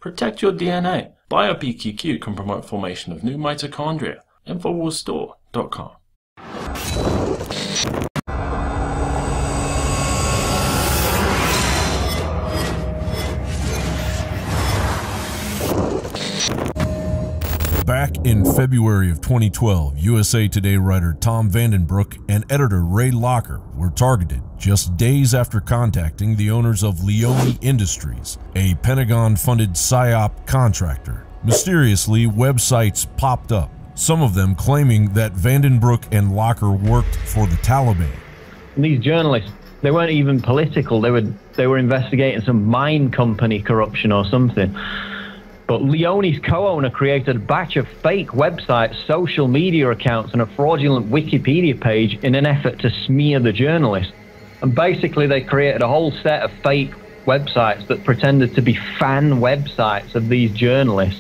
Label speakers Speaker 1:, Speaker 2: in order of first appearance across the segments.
Speaker 1: Protect your DNA. BioPQQ can promote formation of new mitochondria. Infowarsstore.com.
Speaker 2: Back in February of 2012, USA Today writer Tom VandenBrook and editor Ray Locker were targeted just days after contacting the owners of Leonie Industries, a Pentagon-funded Psyop contractor. Mysteriously, websites popped up, some of them claiming that VandenBrook and Locker worked for the Taliban.
Speaker 3: These journalists, they weren't even political. They were investigating some mine company corruption or something. But Leonie's co-owner created a batch of fake websites, social media accounts, and a fraudulent Wikipedia page in an effort to smear the journalists. And basically, they created a whole set of fake websites that pretended to be fan websites of these journalists.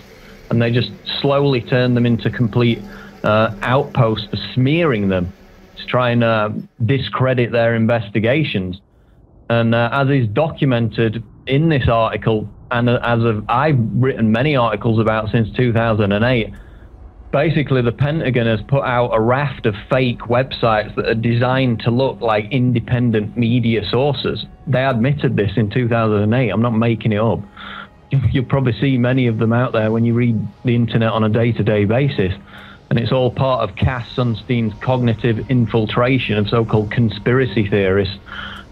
Speaker 3: And they just slowly turned them into complete outposts for smearing them, to try and discredit their investigations. And as is documented in this article, and I've written many articles about since 2008, basically the Pentagon has put out a raft of fake websites that are designed to look like independent media sources. They admitted this in 2008. I'm not making it up. You'll probably see many of them out there when you read the internet on a day-to-day basis. And it's all part of Cass Sunstein's cognitive infiltration of so-called conspiracy theorists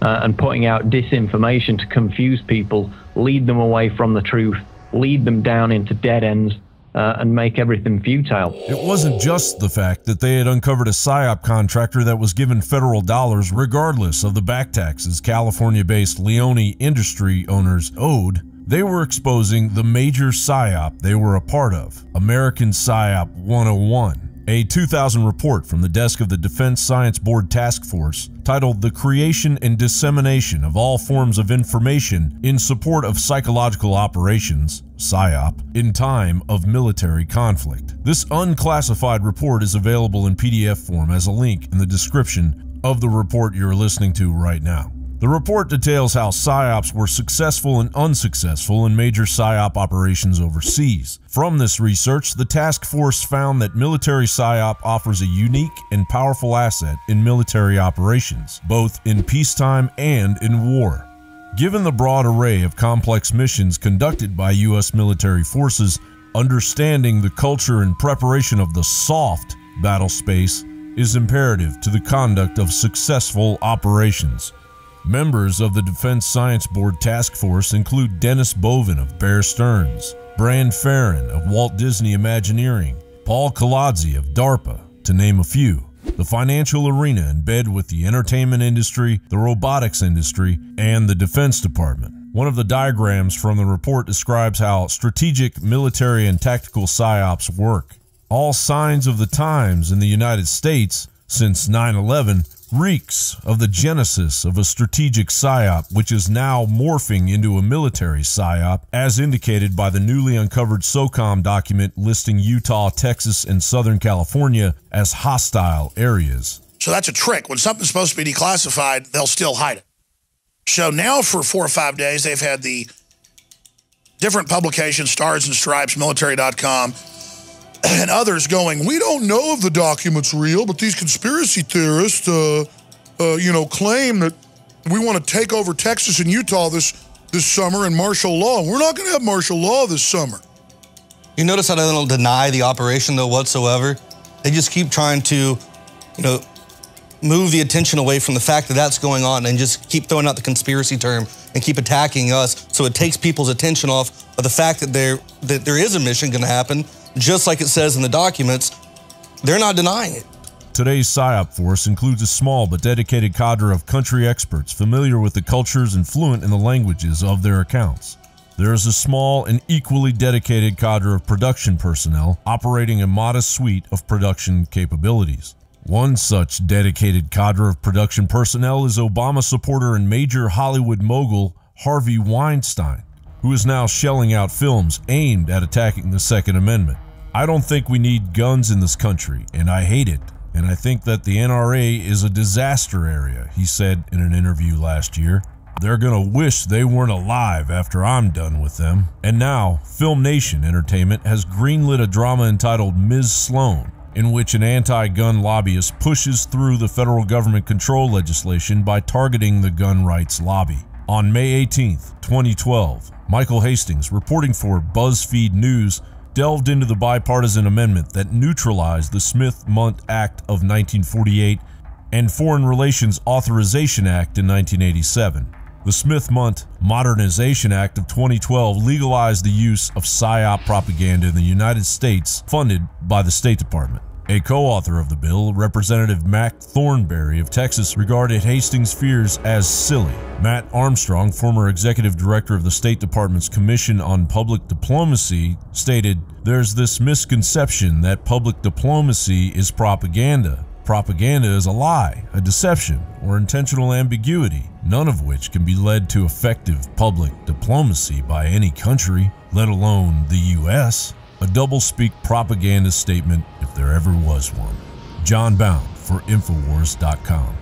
Speaker 3: and putting out disinformation to confuse people, lead them away from the truth, lead them down into dead ends, and make everything futile.
Speaker 2: It wasn't just the fact that they had uncovered a Psyop contractor that was given federal dollars regardless of the back taxes California-based Leonie Industries Owners owed. They were exposing the major Psyop they were a part of, AmericanPsyop101. A 2000 report from the desk of the Defense Science Board Task Force titled The Creation and Dissemination of All Forms of Information in Support of Psychological Operations, Psyop, in Time of Military Conflict. This unclassified report is available in PDF form as a link in the description of the report you're listening to right now. The report details how PSYOPs were successful and unsuccessful in major PSYOP operations overseas. From this research, the task force found that military PSYOP offers a unique and powerful asset in military operations, both in peacetime and in war. Given the broad array of complex missions conducted by U.S. military forces, understanding the culture and preparation of the soft battle space is imperative to the conduct of successful operations. Members of the Defense Science Board Task Force include Dennis Bovin of Bear Stearns, Brand Farron of Walt Disney Imagineering, Paul Colazzi of DARPA, to name a few. The financial arena embed with the entertainment industry, the robotics industry, and the Defense Department. One of the diagrams from the report describes how strategic military and tactical PSYOPs work. All signs of the times in the United States since 9/11 reeks of the genesis of a strategic PSYOP, which is now morphing into a military PSYOP, as indicated by the newly uncovered SOCOM document listing Utah, Texas, and Southern California as hostile areas.
Speaker 4: So that's a trick. When something's supposed to be declassified, they'll still hide it. So now for 4 or 5 days, they've had the different publications, Stars and Stripes, military.com, and others going, we don't know if the document's real, but these conspiracy theorists, claim that we want to take over Texas and Utah this summer and martial law. We're not going to have martial law this summer.
Speaker 5: You notice how they don't deny the operation, though, whatsoever? They just keep trying to, move the attention away from the fact that that's going on and just keep throwing out the conspiracy term and keep attacking us, so it takes people's attention off of the fact that there is a mission going to happen. Just like it says in the documents, they're not denying it.
Speaker 2: Today's PSYOP force includes a small but dedicated cadre of country experts familiar with the cultures and fluent in the languages of their accounts. There is a small and equally dedicated cadre of production personnel operating a modest suite of production capabilities. One such dedicated cadre of production personnel is Obama supporter and major Hollywood mogul Harvey Weinstein, who is now shelling out films aimed at attacking the Second Amendment. I don't think we need guns in this country, and I hate it. And I think that the NRA is a disaster area, he said in an interview last year. They're gonna wish they weren't alive after I'm done with them. And now, Film Nation Entertainment has greenlit a drama entitled Ms. Sloan, in which an anti-gun lobbyist pushes through the federal government control legislation by targeting the gun rights lobby. On May 18th, 2012, Michael Hastings, reporting for BuzzFeed News, delved into the bipartisan amendment that neutralized the Smith-Mundt Act of 1948 and Foreign Relations Authorization Act in 1987. The Smith-Mundt Modernization Act of 2012 legalized the use of Psyop propaganda in the United States, funded by the State Department. A co-author of the bill, Representative Mac Thornberry of Texas, regarded Hastings' fears as silly. Matt Armstrong, former executive director of the State Department's Commission on Public Diplomacy, stated, "There's this misconception that public diplomacy is propaganda. Propaganda is a lie, a deception, or intentional ambiguity, none of which can be led to effective public diplomacy by any country, let alone the U.S. A doublespeak propaganda statement if there ever was one." Jon Bowne for Infowars.com.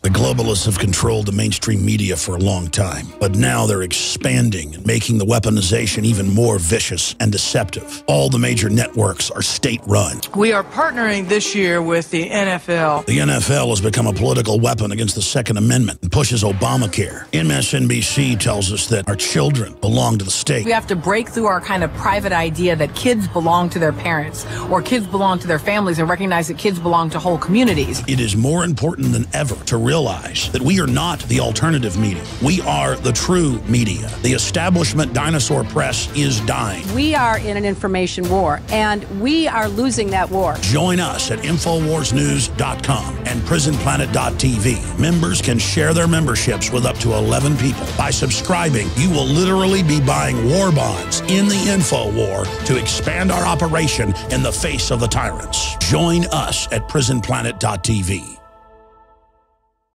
Speaker 4: The globalists have controlled the mainstream media for a long time, but now they're expanding and making the weaponization even more vicious and deceptive. All the major networks are state-run.
Speaker 6: We are partnering this year with the NFL.
Speaker 4: The NFL has become a political weapon against the Second Amendment and pushes Obamacare. MSNBC tells us that our children belong to the state.
Speaker 6: We have to break through our kind of private idea that kids belong to their parents or kids belong to their families and recognize that kids belong to whole communities.
Speaker 4: It is more important than ever to realize that we are not the alternative media. We are the true media. The establishment dinosaur press is dying.
Speaker 7: We are in an information war, and we are losing that war.
Speaker 4: Join us at InfoWarsNews.com and PrisonPlanet.tv. Members can share their memberships with up to 11 people. By subscribing, you will literally be buying war bonds in the info war to expand our operation in the face of the tyrants. Join us at PrisonPlanet.tv.